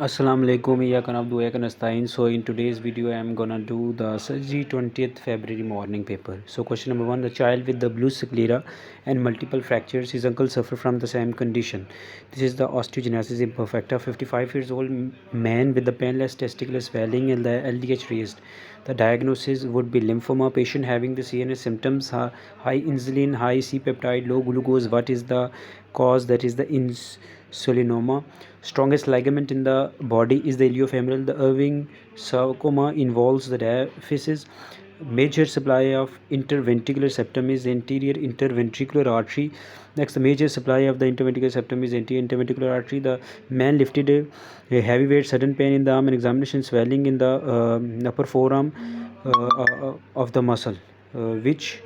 Assalamu alaikum, iyaka nabdu wa iyaka nasta'in. So in today's video I am gonna do the surgery 20th February morning paper. So question number 1, the child with the blue sclera and multiple fractures, his uncle suffer from the same condition. This is the osteogenesis imperfecta. 55 years old man with the painless testicular swelling and the LDH raised. The diagnosis would be lymphoma. Patient having the CNS symptoms, high insulin, high C-peptide, low glucose. What is the cause? That is the insulinoma. Strongest ligament in the body is the iliofemoral. The Irving sarcoma involves the diaphysis. Major supply of interventricular septum is anterior interventricular artery. Next, the major supply of the interventricular septum is anterior interventricular artery. The man lifted a heavy weight, sudden pain in the arm, and examination swelling in the upper forearm of the muscle, which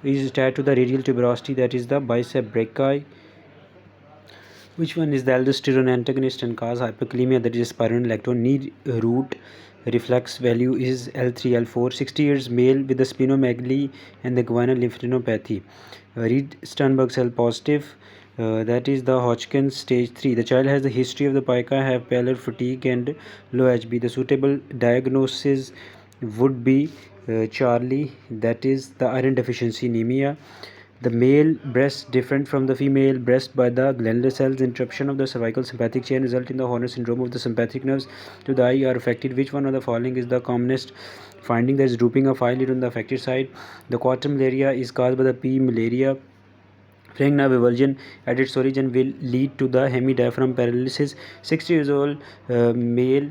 is tied to the radial tuberosity, that is the bicep brachii. Which one is the aldosterone antagonist and cause hyperkalemia, that is spironolactone? Knee root reflex value is L3, L4. 60 years male with the splenomegaly and the guinar lymphadenopathy. Reed Sternberg cell positive. That is the Hodgkin's stage 3. The child has the history of the pica, have pallor, fatigue and low HB. The suitable diagnosis would be Charlie, that is the iron deficiency anemia. The male breast different from the female breast by the glandular cells. Interruption of the cervical sympathetic chain result in the Horner syndrome of the sympathetic nerves to the eye are affected. Which one of the following is the commonest finding? There is drooping of eyelid on the affected side. The quarter malaria is caused by the P. malaria. Frank nerve avulsion at its origin will lead to the hemidiaphragm paralysis. 60 years old male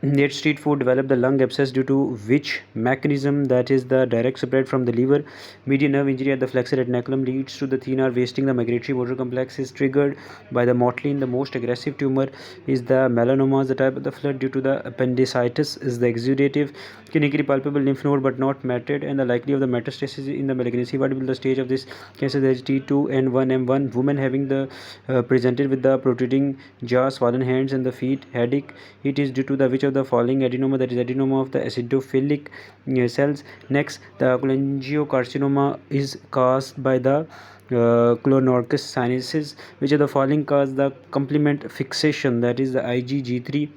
ate street food, developed the lung abscess due to which mechanism? That is the direct spread from the liver. Median nerve injury at the flexor retinaculum leads to the thin nerve wasting. The migratory motor complex is triggered by the motley. The most aggressive tumor is the melanoma. The type of the flood due to the appendicitis is the exudative. Clinically palpable lymph node but not matted, and the likely of the metastasis in the malignancy. What will be the stage of this cancer? There is T2N1M1. Woman having the presented with the protruding jaw, swollen hands and the feet, headache. It is due to the which of the following adenoma? That is adenoma of the acidophilic cells. Next, the cholangiocarcinoma is caused by the clonorchis sinuses. Which of the following cause the complement fixation? That is the IgG3.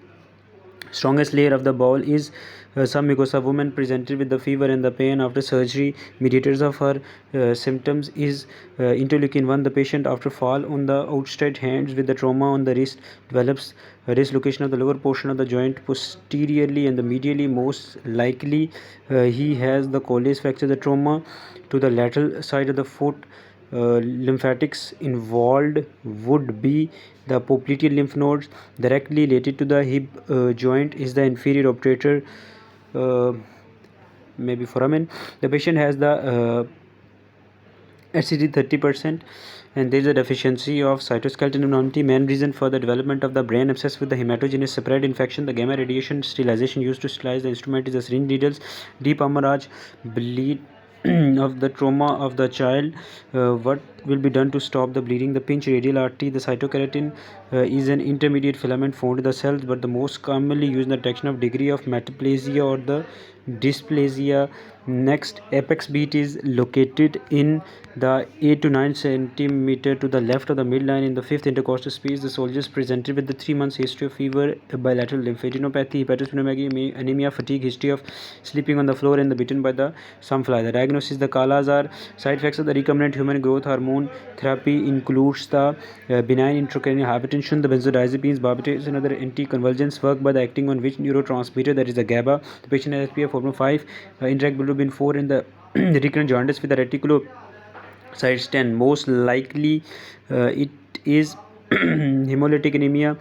Strongest layer of the bowel is some mucosa. Woman presented with the fever and the pain after surgery. Mediators of her symptoms is interleukin 1. The patient after fall on the outstretched hands with the trauma on the wrist develops a dislocation of the lower portion of the joint posteriorly and the medially. Most likely he has the Colles fracture. The trauma to the lateral side of the foot. Lymphatics involved would be the popliteal lymph nodes. Directly related to the hip joint is the inferior obturator, maybe foramen. The patient has the HCG 30%, and there is a deficiency of cytoskeleton immunity. Main reason for the development of the brain abscess with the hematogenous spread infection. The gamma radiation sterilization used to sterilize the instrument is the syringe needles. Deep hemorrhage, bleed of the trauma of the child. What will be done to stop the bleeding? The pinch radial artery. The cytokeratin is an intermediate filament found in the cells, but the most commonly used in the detection of degree of metaplasia or the dysplasia. Next, apex beat is located in the 8 to 9 centimeter to the left of the midline in the fifth intercostal space. The soldiers presented with the 3 months history of fever, bilateral lymphadenopathy, hepatosplenomegaly, anemia, fatigue, history of sleeping on the floor and the bitten by the some fly. The diagnosis: the kalas are side effects of the recombinant human growth hormone therapy includes the benign intracranial hypertension. The benzodiazepines, barbiturates and other anticonvulsants work by the acting on which neurotransmitter? That is the GABA. The patient has SPF 4.5, interact bilirubin 4 in the recurrent jaundice with the reticulocytes 10. Most likely it is hemolytic anemia.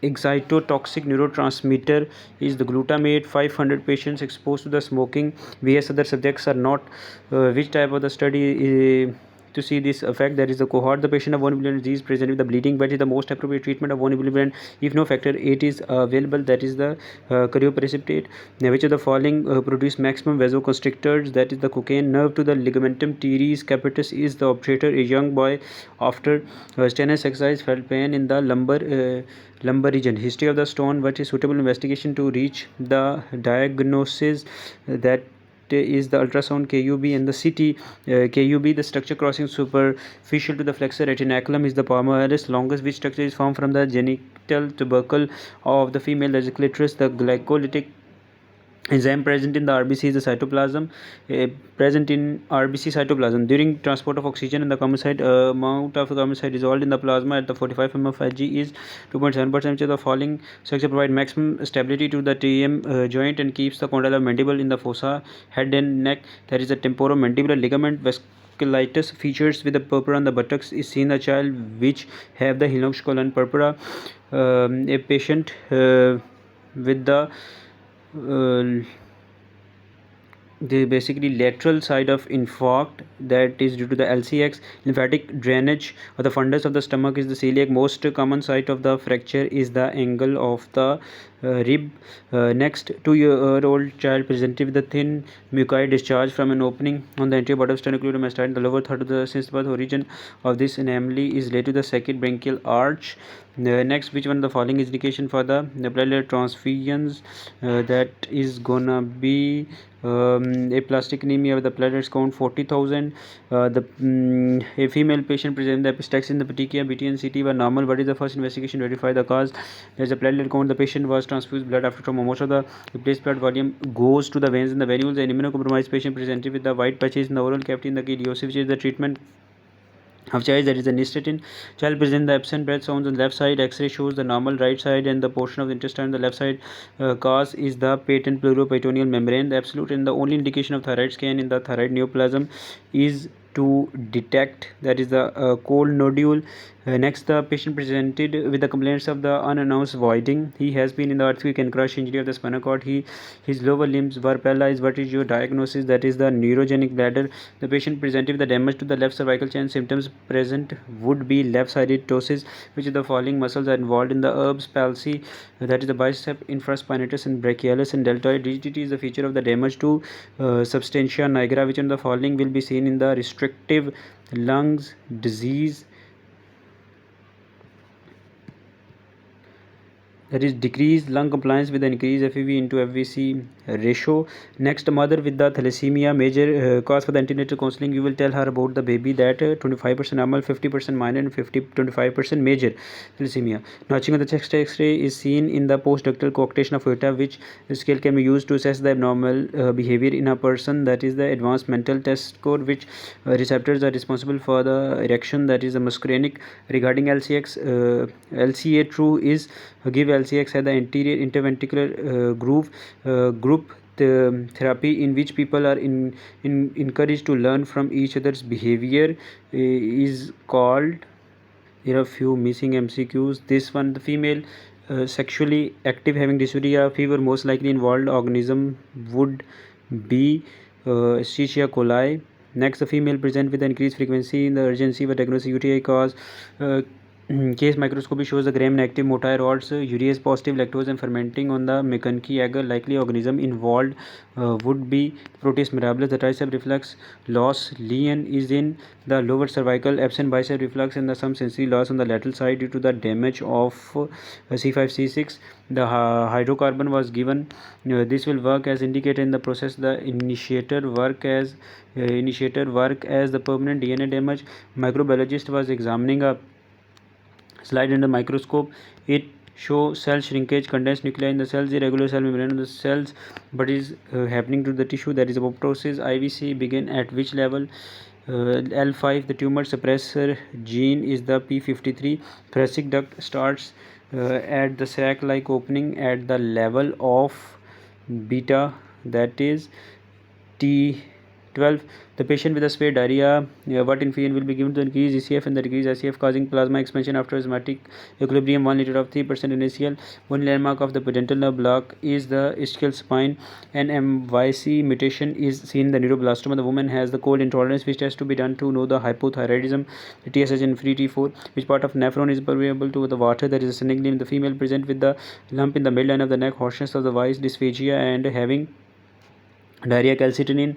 Excitotoxic neurotransmitter is the glutamate. 500 patients exposed to the smoking. VS other subjects are not. Which type of the study to see this effect? That is the cohort. The patient of von Willebrand disease present with the bleeding. What is the most appropriate treatment of von Willebrand if no factor 8 is available? That is the cryoprecipitate. Now, which of the following produce maximum vasoconstrictors? That is the cocaine. Nerve to the ligamentum teres capitis is the obturator. A young boy after strenuous exercise felt pain in the lumbar region. History of the stone. What is suitable investigation to reach the diagnosis? That is the ultrasound KUB and the CT KUB. The structure crossing superficial to the flexor retinaculum is the palmaris longus. Which structure is formed from the genital tubercle of the female, that is clitoris. The glycolytic enzyme present in the RBC is the cytoplasm. Present in RBC cytoplasm during transport of oxygen in the carbon side. Amount of carbon side dissolved in the plasma at the 45 mm of Hg is 2.7%, which is the falling structure provide maximum stability to the TM joint and keeps the condyle of mandible in the fossa, head and neck. There is a temporomandibular ligament vasculitis features with the purpura on the buttocks is seen in the child which have the Hinox colon purpura. A patient with the basically lateral side of infarct, that is due to the LCX. Lymphatic drainage of the fundus of the stomach is the celiac. Most common site of the fracture is the angle of the rib. Next, 2-year-old child presented with a thin mucoid discharge from an opening on the anterior bottom sternocleidomastoid. The lower third of the since birth origin of this anomaly is related to the second branchial arch. Next, which one of the following is indication for the platelet transfusions? That is gonna be aplastic anemia with the platelets count 40,000. A female patient presented the epistaxis in the petechia. BT and CT were normal. What is the first investigation to verify the cause? There's a platelet count. The patient was transfused blood after trauma. Most of the replaced blood volume goes to the veins and the venules. An immunocompromised patient presented with the white patches in the oral cavity in the ileosis, which is the treatment of child, that is the nystatin. Child present the absent breath sounds on the left side. X-ray shows the normal right side and the portion of the intestine on the left side. Cause is the patent pleuroperitoneal membrane. The absolute and the only indication of thyroid scan in the thyroid neoplasm is to detect, that is the cold nodule. Next, the patient presented with the complaints of the unannounced voiding. He has been in the earthquake and crush injury of the spinal cord. His lower limbs were paralyzed. What is your diagnosis? That is the neurogenic bladder. The patient presented with the damage to the left cervical chain. Symptoms present would be left-sided ptosis, which is the following muscles are involved in the Erb's palsy. That is the bicep infraspinatus and brachialis and deltoid. Rigidity is the feature of the damage to substantia nigra, which in the following will be seen in the restrictive lungs disease. That is decreased lung compliance with the increased FEV into FVC ratio. Next, mother with the thalassemia, major cause for the antenatal counseling. You will tell her about the baby that 25% normal, 50% minor and 25% major thalassemia. Notching of the chest X-ray is seen in the postductal coarctation of aorta, which scale can be used to assess the abnormal behavior in a person. That is the advanced mental test score, which receptors are responsible for the erection, that is the muscarinic. Regarding LCX, LCA true is give LCX at the anterior interventricular group therapy, in which people are encouraged to learn from each other's behavior, is called. There are few missing MCQs. This one, the female sexually active having dysuria fever, most likely involved organism would be Escherichia coli. Next, the female present with increased frequency in the urgency for diagnosis UTI cause. Case microscopy shows the gram-negative motile rods, urease positive, lactose and fermenting on the McConkey agar. Likely organism involved would be Proteus mirabilis. The tricep reflex loss lesion is in the lower cervical, absent bicep reflex and the some sensory loss on the lateral side due to the damage of C5C6. The hydrocarbon was given. This will work as indicated in the process. The initiator work as the permanent DNA damage. Microbiologist was examining a slide under microscope. It show cell shrinkage, condensed nuclei in the cells, irregular cell membrane of the cells. But is happening to the tissue, that is apoptosis. IVC begin at which level? L5, the tumor suppressor gene is the P53. Thoracic duct starts at the sac-like opening at the level of beta, that is T12. The patient with a severe diarrhea, what infusion will be given to increase ECF and the decrease ICF, causing plasma expansion after osmotic equilibrium, 1 liter of 3% NaCl. One landmark of the pudendal nerve block is the ischial spine. An MYC mutation is seen in the neuroblastoma. The woman has the cold intolerance, which has to be done to know the hypothyroidism. The TSH and free T4. Which part of nephron is permeable to the water? That is ascending limb. The female present with the lump in the midline of the neck, harshness of the voice, dysphagia and having diarrhea, calcitonin.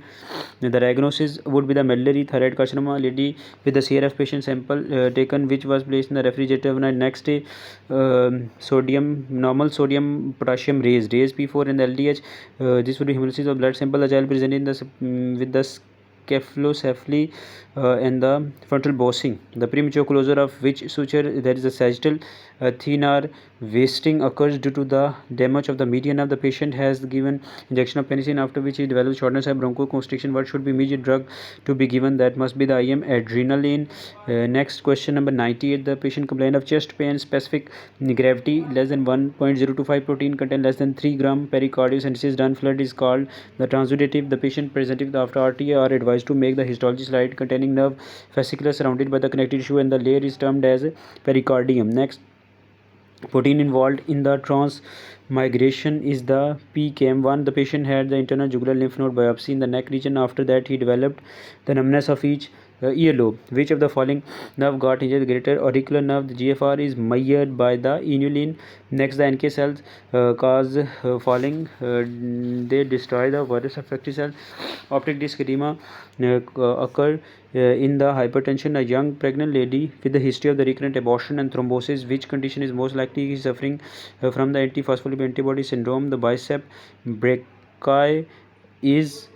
The diagnosis would be the medullary thyroid carcinoma. Lady with the CRF patient sample taken, which was placed in the refrigerator overnight. Next day, normal sodium potassium raised P4 and the LDH. This would be hemolysis of blood sample. The child presented with the cephalopathy and the frontal bossing. The premature closure of which suture? There is a sagittal thenar wasting occurs due to the damage of the median nerve. The patient has given injection of penicillin, after which he develops shortness and bronchoconstriction. What should be immediate drug to be given? That must be the IM adrenaline. Next question number 98. The patient complained of chest pain, specific gravity less than 1.025, protein content less than 3 gram, pericardiocentesis done, flood is called the transudative. The patient presented after RTA are advised to make the histology slide containing nerve fasciculus surrounded by the connective tissue, and the layer is termed as pericardium. Next, protein involved in the transmigration is the PKM1. The patient had the internal jugular lymph node biopsy in the neck region. After that, he developed the numbness of each earlobe. Which of the following nerve got injured? The greater auricular nerve. The GFR is measured by the inulin. Next, the NK cells cause falling. They destroy the virus affected cells. Optic disc edema occur in the hypertension. A young pregnant lady with the history of the recurrent abortion and thrombosis. Which condition is most likely suffering from the antiphospholipid antibody syndrome? The bicep brachii is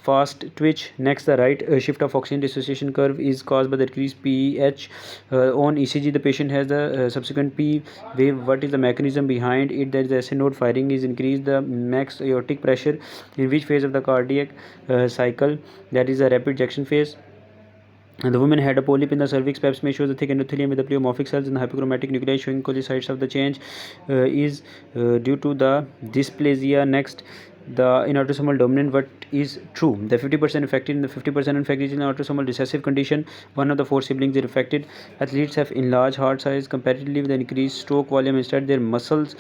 fast twitch. Next, the right shift of oxygen dissociation curve is caused by the decreased pH on ECG. The patient has the subsequent P wave. What is the mechanism behind it? That is the SN node firing is increased the max aortic pressure in which phase of the cardiac cycle? That is the rapid ejection phase. The woman had a polyp in the cervix. Pap smear shows the thick endothelium with the pleomorphic cells in the hypochromatic nuclei showing coincides of the change is due to the dysplasia. Next, the in autosomal dominant, what is true? The 50% affected in the 50% infected in autosomal recessive condition. One of the 4 siblings is affected. Athletes have enlarged heart size comparatively with the increased stroke volume. Instead, their muscles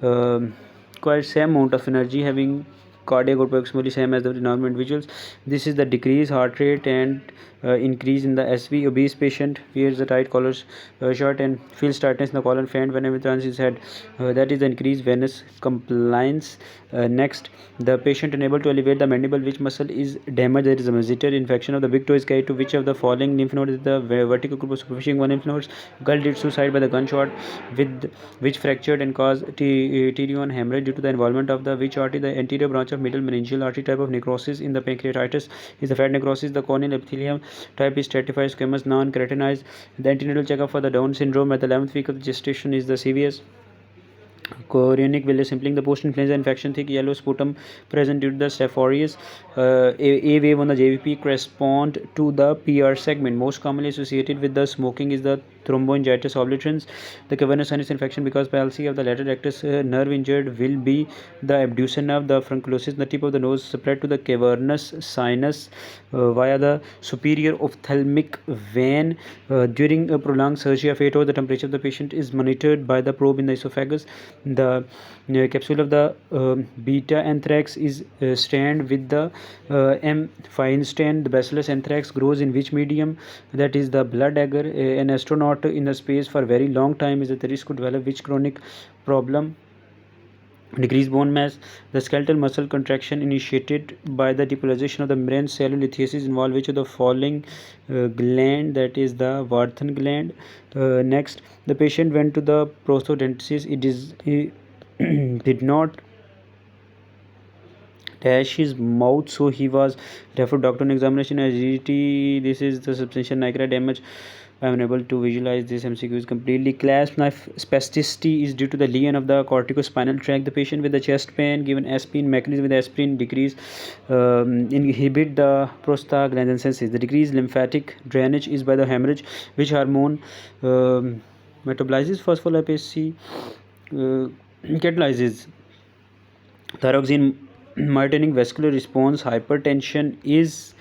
require same amount of energy, having cardiac output approximately same as the normal individuals. This is the decreased heart rate and increase in the SV. Obese patient wears the tight collar shirt and feels tightness in the collar and fan whenever he turns his head. That is the increased venous compliance. Next, the patient unable to elevate the mandible. Which muscle is damaged? There is a mesenteric infection of the big toe is carried to which of the following lymph node? Is the vertical group of superficial one lymph nodes. Girl did suicide by the gunshot with which fractured and caused T1 hemorrhage due to the involvement of the which artery? The anterior branch of middle meningeal artery. Type of necrosis in the pancreatitis is the fat necrosis. The corneal epithelium type is stratified squamous non-keratinized. The antenatal checkup for the Down syndrome at the 11th week of gestation is the CVS. Chorionic villus simpling. The post-influenza infection, thick yellow sputum present due to the Staph aureus. A wave on the JVP correspond to the PR segment. Most commonly associated with the smoking is the thromboangiitis obliterans. The cavernous sinus infection because palsy of the lateral rectus nerve injured will be the abducens nerve. The furunculosis, the tip of the nose spread to the cavernous sinus via the superior ophthalmic vein. During a prolonged surgery of 8 hours, the temperature of the patient is monitored by the probe in the esophagus. The capsule of the beta anthrax is stained with the M. Feinstein. The bacillus anthrax grows in which medium? That is the blood agar. An astronaut in the space for a very long time is at the risk to develop which chronic problem? Decreased bone mass. The skeletal muscle contraction initiated by the depolarization of the membrane cellular lithiasis involve which of the following gland? That is the Warthin gland. Next, the patient went to the prosthodontist. He did not dash his mouth, so he was referred doctor on examination as rigidity. This is the substantial nigra damage. I am unable to visualize this MCQ is completely. Clasp knife spasticity is due to the lesion of the corticospinal tract. The patient with the chest pain given aspirin. Mechanism with aspirin decrease inhibit the prostaglandinosis. The decreased lymphatic drainage is by the hemorrhage. Which hormone metabolizes phospholipase C? Catalyzes thyroxine. Maintaining vascular response. Hypertension is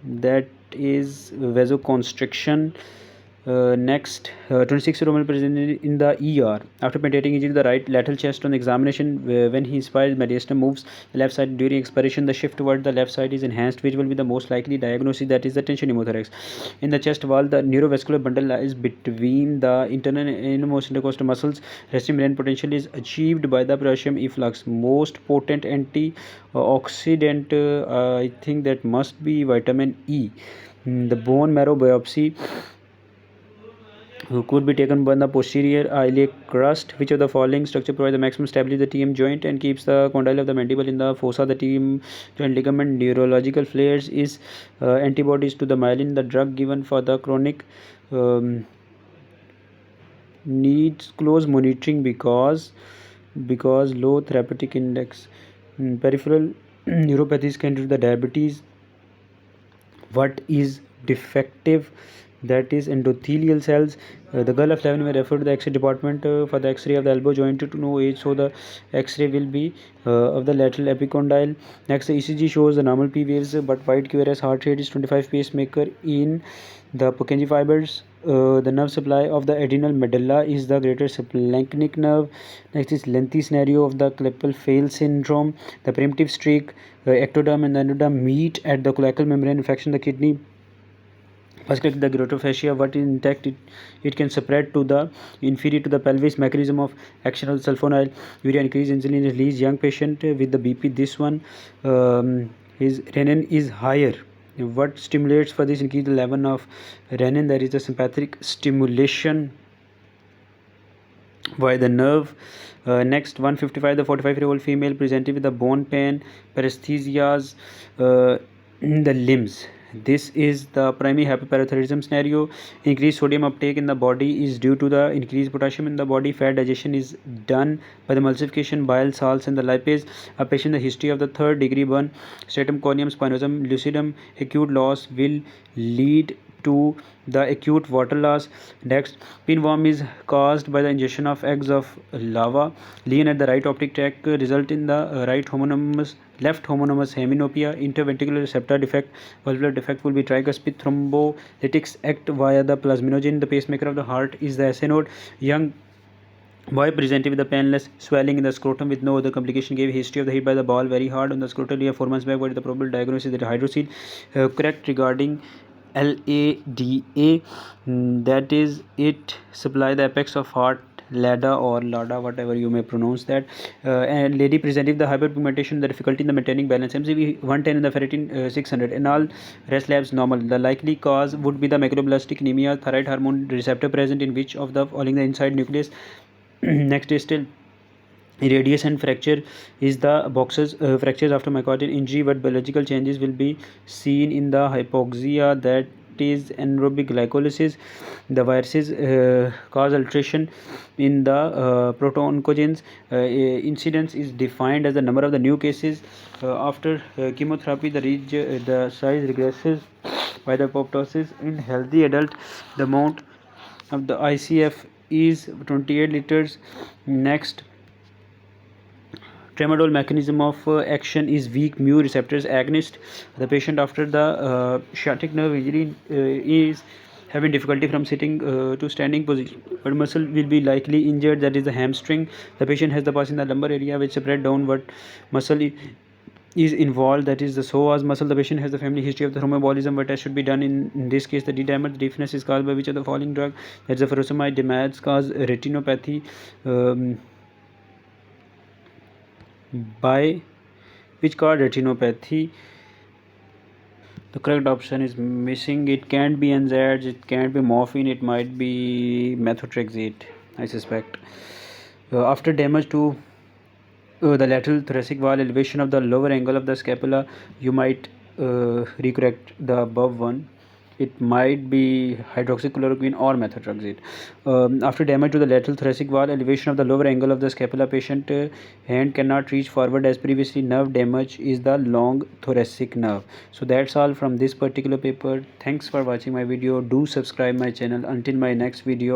that is vasoconstriction. Next, 26-year-old present in the ER after penetrating injury to the right lateral chest. On the examination, when he inspires, mediastinum moves the left side during expiration. The shift toward the left side is enhanced. Which will be the most likely diagnosis? That is the tension pneumothorax. In the chest wall, the neurovascular bundle lies between the internal and innermost intercostal muscles. Resting brain potential is achieved by the potassium efflux. Most potent antioxidant, I think that must be vitamin E. The bone marrow biopsy could be taken by the posterior iliac crust. Which of the following structure provides the maximum stability of the TM joint and keeps the condyle of the mandible in the fossa? The TM joint ligament. Neurological flares is antibodies to the myelin. The drug given for the chronic needs close monitoring because low therapeutic index. Peripheral neuropathies can do the diabetes. What is defective? That is endothelial cells. The girl of 11 may refer to the X-ray department for the X-ray of the elbow joint to know age, so the X-ray will be of the lateral epicondyle. Next, the ECG shows the normal P waves, but wide QRS heart rate is 25 pacemaker in the Purkinje fibers. The nerve supply of the adrenal medulla is the greater splanchnic nerve. Next is lengthy scenario of the Klippel-Feil syndrome. The primitive streak, ectoderm and the endoderm meet at the cloacal membrane infection. The kidney first the growth fascia, what is intact, it can spread to the inferior to the pelvis. Mechanism of action of the sulfonyl urea increase insulin release. Young patient with the BP, this one his renin is higher. What stimulates for this increase the level of renin? There is the sympathetic stimulation by the nerve. Next, 155, the 45-year-old female presented with the bone pain, paresthesias in the limbs. This is the primary hyperparathyroidism scenario. Increased sodium uptake in the body is due to the increased potassium in the body. Fat digestion is done by the emulsification, bile salts and the lipase. A patient, the history of the third degree burn, stratum corneum, spinosum lucidum, acute loss will lead to the acute water loss. Next, pinworm is caused by the ingestion of eggs of lava. Lesion at the right optic tract result in the left homonymous heminopia. Interventricular receptor defect, valvular defect will be tricuspid thrombolytics act via the plasminogen. The pacemaker of the heart is the SA node. Young boy presented with a painless swelling in the scrotum with no other complication, gave history of the hit by the ball very hard on the scrotal area 4 months back. What is the probable diagnosis? That hydrocele. Correct regarding LADA, that is it supply the apex of heart, LADA or LADA, whatever you may pronounce that. And lady presenting the hyperpigmentation, the difficulty in the maintaining balance. MCV 110 and the ferritin 600. In all rest labs normal. The likely cause would be the macroblastic anemia, thyroid hormone receptor present in which of the following the inside nucleus. Next is still irradiation. Fracture is the boxes fractures after myocardial injury. But biological changes will be seen in the hypoxia, that is anaerobic glycolysis. The viruses cause alteration in the proto-oncogenes. Incidence is defined as the number of the new cases after chemotherapy. The size regresses by the apoptosis. In healthy adult, the amount of the ICF is 28 liters. Next, tramadol mechanism of action is weak mu receptors agonist. The patient after the sciatic nerve injury is having difficulty from sitting to standing position, but muscle will be likely injured, that is the hamstring. The patient has the pus in the lumbar area which spread downward. Muscle is involved, that is the psoas muscle. The patient has the family history of the thromboembolism. What test should be done in this case? The D-dimer. The deafness is caused by which of the following drug? That's the furosemide. DMARDs cause retinopathy. By which cause retinopathy? The correct option is missing. It can't be NSAIDs, it can't be morphine, it might be methotrexate, I suspect. After damage to the lateral thoracic wall, elevation of the lower angle of the scapula, you might recorrect the above one. It might be hydroxychloroquine or methotrexate. After damage to the lateral thoracic wall, elevation of the lower angle of the scapula, patient hand cannot reach forward as previously. Nerve damage is the long thoracic nerve. So that's all from this particular paper. Thanks for watching my video. Do subscribe my channel. Until my next video.